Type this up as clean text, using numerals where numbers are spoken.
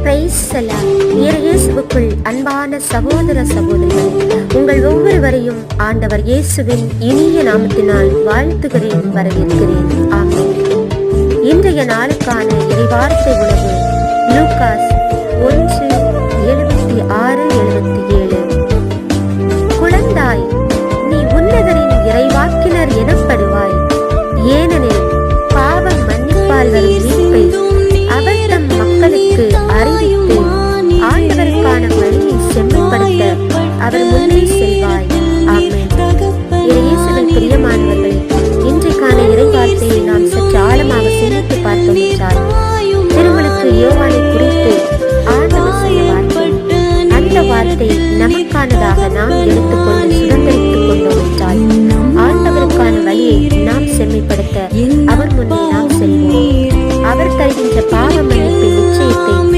இயேசுவுக்குள் அன்பான சகோதர சகோதரிகள், உங்கள் ஒவ்வொருவரையும் ஆண்டவர் இயேசுவின் இனிய நாமத்தினால் வாழ்த்துகிறேன், வரவேற்கிறேன். ஆமென். இன்றைய நாளுக்கான இறைவார்த்தை உணவு லூக்கா